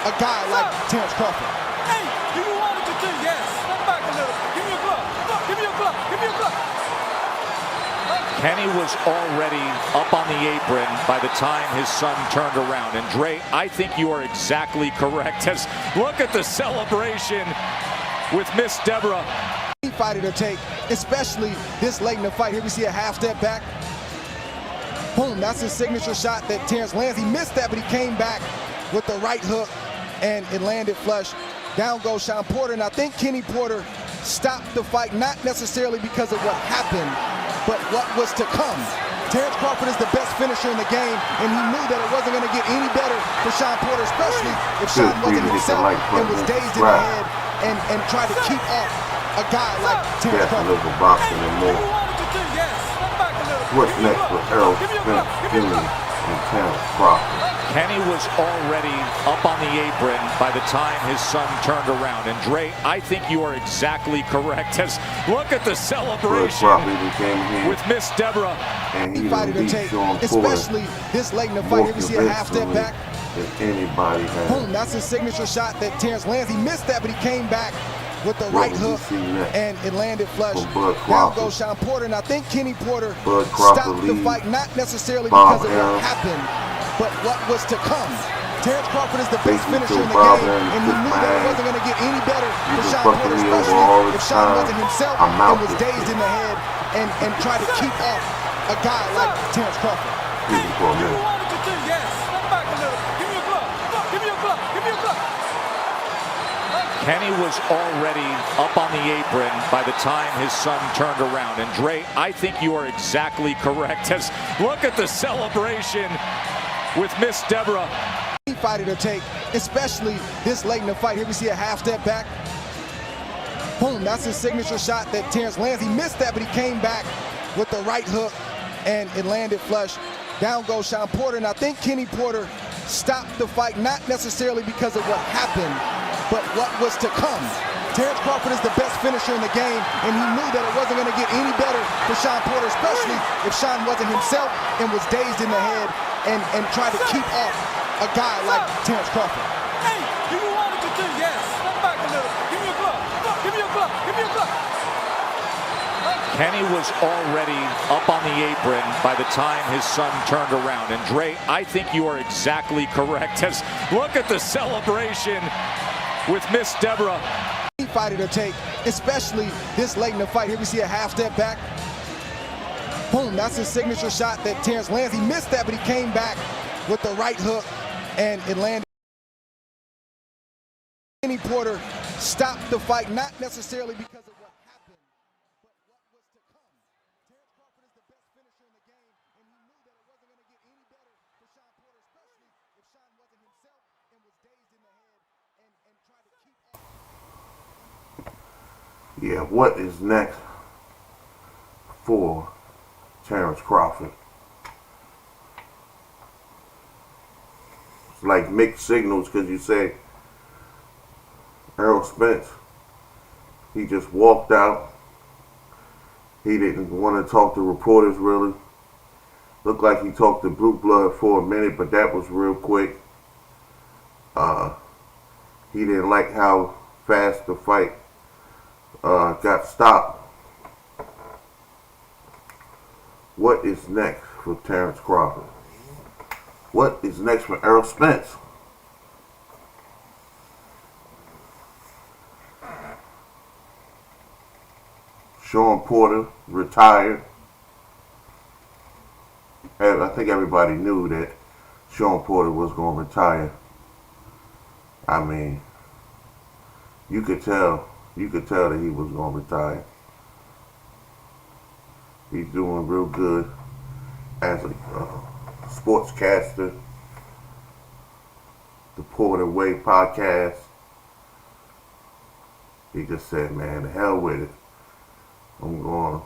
a guy like Terrence Crawford. Hey, do you want to continue? Yes. Step back a little. Give me a glove. Give me a glove. Give me a glove. Kenny was already up on the apron by the time his son turned around. And Dre, I think you are exactly correct. As look at the celebration with Miss Deborah. Fighter to take, especially this late in the fight. Here we see a half step back. Boom, that's his signature shot that Terrence lands. He missed that, but he came back with the right hook, and it landed flush. Down goes Shawn Porter, and I think Kenny Porter stopped the fight, not necessarily because of what happened, but what was to come. Terrence Crawford is the best finisher in the game, and he knew that it wasn't going to get any better for Shawn Porter, especially if Shawn wasn't himself and was dazed in the head and tried to keep off a guy like Terrence Crawford. Boxing and more. What's next for Errol Spence Jr. and Terrence Crawford? Kenny was already up on the apron by the time his son turned around. And Dre, I think you are exactly correct. As look at the celebration with Miss Deborah. And he fighter to take, especially this late in the fight. Here we see a half step back. If anybody has. Boom, that's his signature shot that Terrence lands. He missed that, but he came back with the right hook, and it landed flush. Down goes Shawn Porter, and I think Kenny Porter stopped the fight, not necessarily because of what happened, but what was to come. Terrence Crawford is the best finisher in the game, and he knew that it wasn't going to get any better for Shawn Porter, especially if Shawn wasn't himself and was dazed in the head and tried to keep off a guy like Terrence Crawford. Kenny was already up on the apron by the time his son turned around. And Dre, I think you are exactly correct. As look at the celebration with Miss Deborah. Fighter to take, especially this late in the fight. Here we see a half step back. Boom, that's his signature shot that Terrence lands. He missed that, but he came back with the right hook, and it landed flush. Down goes Shawn Porter, and I think Kenny Porter stopped the fight, not necessarily because of what happened, but what was to come. Terrence Crawford is the best finisher in the game, and he knew that it wasn't going to get any better for Shawn Porter, especially if Shawn wasn't himself and was dazed in the head and tried to keep off a guy like Terrence Crawford. Hey, do you want to continue? Yes. Step back a little. Give me a glove. Give me a glove. Give me a glove. Kenny was already up on the apron by the time his son turned around. And Dre, I think you are exactly correct. As look at the celebration with Miss Deborah. Fighter to take, especially this late in the fight. Here we see a half step back. Boom, that's his signature shot that Terrence lands. He missed that, but he came back with the right hook, and it landed. Kenny Porter stopped the fight, not necessarily because of what happened, but what was to come. Terrence Crawford is the best finisher in the game, and he knew that it wasn't going to get any better for Shawn Porter, especially if Shawn wasn't himself and was dazed in the head and tried to keep off. Yeah, what is next for Terrence Crawford? It's like mixed signals, because you say Errol Spence, he just walked out. He didn't want to talk to reporters really. Looked like he talked to Blue Blood for a minute, but that was real quick. He didn't like how fast the fight got stopped. What is next for Terrence Crawford? What is next for Errol Spence? Shawn Porter retired. I think everybody knew that Shawn Porter was going to retire. I mean, you could tell that he was going to retire. He's doing real good as a sportscaster. The Porter Way podcast. He just said, man, the hell with it. I'm going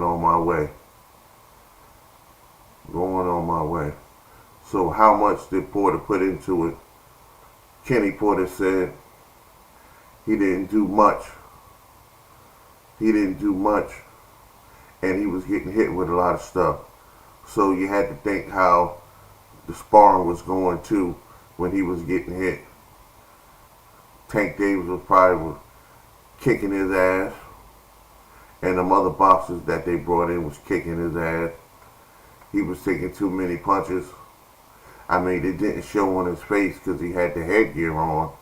on my way. Going on my way. So how much did Porter put into it? Kenny Porter said he didn't do much. He didn't do much. And he was getting hit with a lot of stuff. So you had to think how the sparring was going too when he was getting hit. Tank Davis was probably kicking his ass, and the other boxers that they brought in was kicking his ass. He was taking too many punches. I mean, it didn't show on his face because he had the headgear on,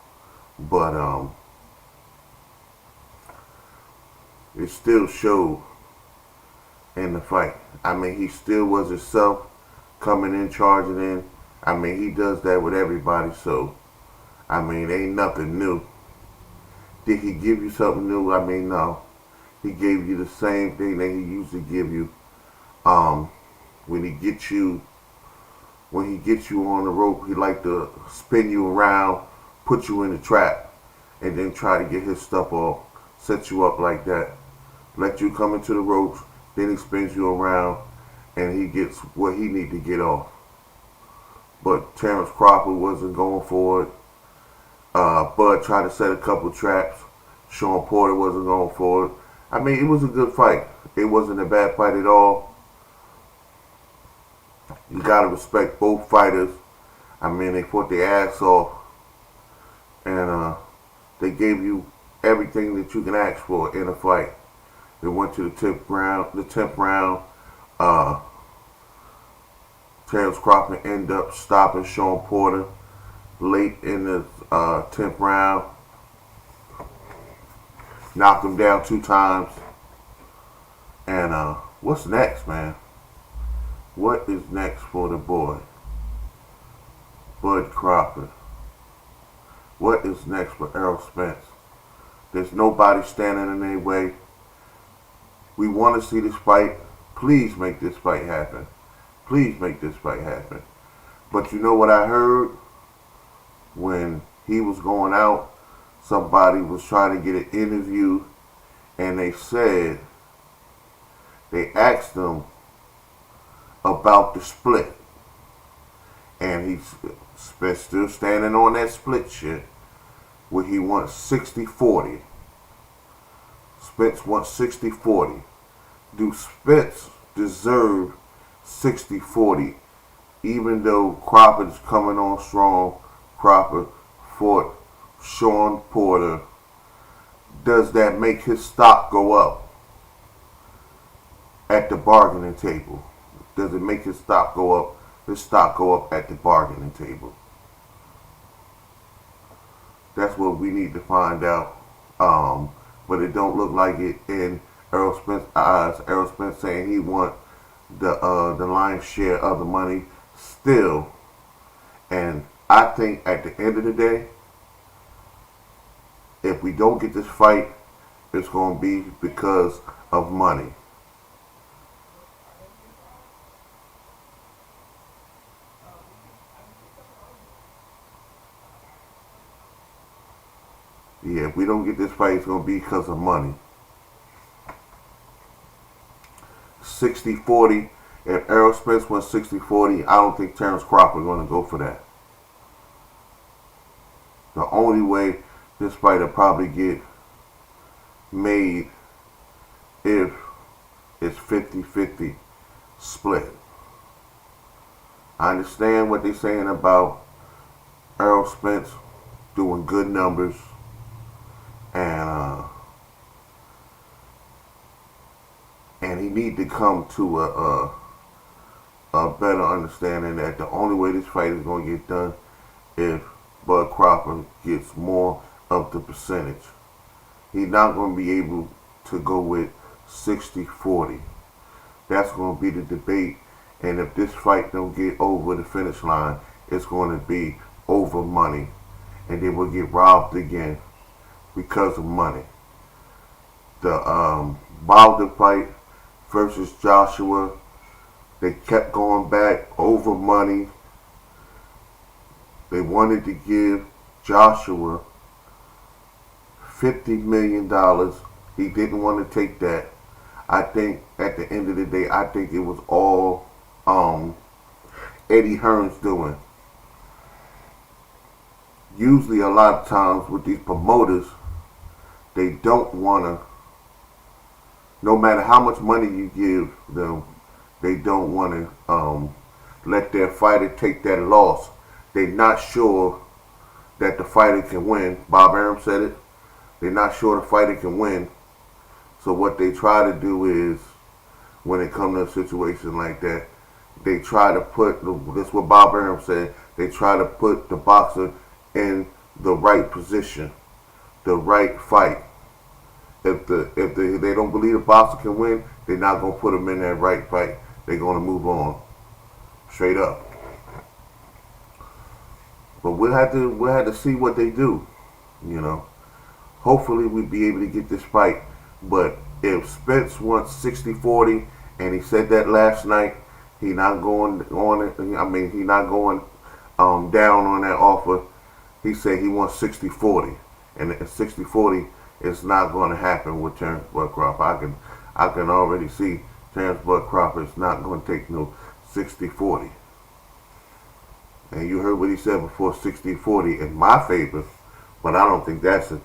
but it still showed in the fight. I mean, he still was himself, coming in, charging in. I mean, he does that with everybody, so, I mean, ain't nothing new. Did he give you something new? I mean, no. He gave you the same thing that he used to give you. When he gets you on the rope, he like to spin you around, put you in the trap, and then try to get his stuff off, set you up like that. Let you come into the ropes, then he spins you around, and he gets what he need to get off. But Terence Crawford wasn't going for it. Bud tried to set a couple traps. Shawn Porter wasn't going for it. I mean, it was a good fight. It wasn't a bad fight at all. You gotta respect both fighters. I mean, they fought their ass off, and they gave you everything that you can ask for in a fight. They went to the 10th round. Terence Crawford ended up stopping Shawn Porter late in the 10th round. Knocked him down 2 times. And what's next, man? What is next for the boy, Bud Crawford? What is next for Errol Spence? There's nobody standing in their way. We want to see this fight. Please make this fight happen. Please make this fight happen. But you know what I heard? When he was going out, somebody was trying to get an interview, and they asked him about the split, and he's still standing on that split shit where he wants 60-40. Spence wants 60-40. Do Spence deserve 60-40? Even though Crawford's coming on strong, Crawford fought Shawn Porter, does that make his stock go up at the bargaining table? Does it make his stock go up? His stock go up at the bargaining table? That's what we need to find out. But it don't look like it in Errol Spence's eyes. Errol Spence saying he want the lion's share of the money still. And I think at the end of the day, if we don't get this fight, it's going to be because of money. Yeah, if we don't get this fight, it's going to be because of money. 60-40. If Errol Spence wants 60-40, I don't think Terence Crawford is going to go for that. The only way this fight will probably get made if it's 50-50 split. I understand what they're saying about Errol Spence doing good numbers, and he need to come to a better understanding that the only way this fight is going to get done if Bud Crawford gets more of the percentage. He's not going to be able to go with 60-40. That's going to be the debate, and if this fight don't get over the finish line, it's going to be over money, and then we'll get robbed again because of money. The Wilder fight versus Joshua, they kept going back over money. They wanted to give Joshua $50 million. He didn't want to take that. I think at the end of the day, I think it was all Eddie Hearn's doing. Usually a lot of times with these promoters, they don't want to, no matter how much money you give them, they don't want to let their fighter take that loss. They're not sure that the fighter can win. Bob Arum said it. They're not sure the fighter can win. So what they try to do is, when it comes to a situation like that, they try to put, that's what Bob Arum said, they try to put the boxer in the right position, the right fight. If they don't believe the boxer can win, they're not going to put him in that right fight. They're going to move on. Straight up. But we'll have to see what they do, you know. Hopefully we'll be able to get this fight. But if Spence wants 60-40, and he said that last night, he not going on it. I mean, he not going down on that offer. He said he wants 60-40, and 60-40 is not going to happen with Terence Bud Crawford. I can already see Terence Bud Crawford is not going to take no 60-40. And you heard what he said before, 60-40 in my favor, but I don't think that's going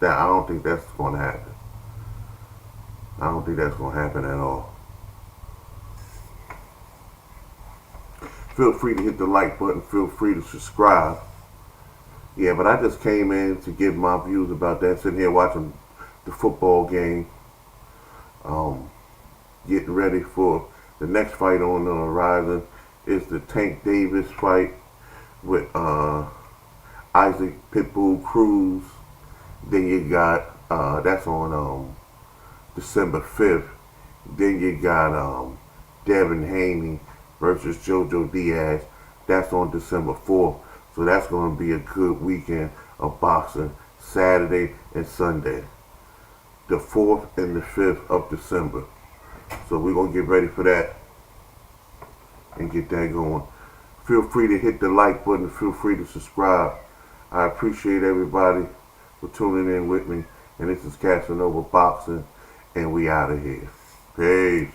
to happen. I don't think that's going to happen at all. Feel free to hit the like button. Feel free to subscribe. Yeah, but I just came in to give my views about that. Sitting here watching the football game. Getting ready for the next fight on the horizon is the Tank Davis fight with Isaac Pitbull Cruz. Then you got that's on December 5th. Then you got Devin Haney versus JoJo Diaz. That's on December 4th. So that's going to be a good weekend of boxing, Saturday and Sunday. The 4th and the 5th of December. So we're going to get ready for that and get that going. Feel free to hit the like button. Feel free to subscribe. I appreciate everybody for tuning in with me. And this is Casanova Boxing, and we out of here. Peace.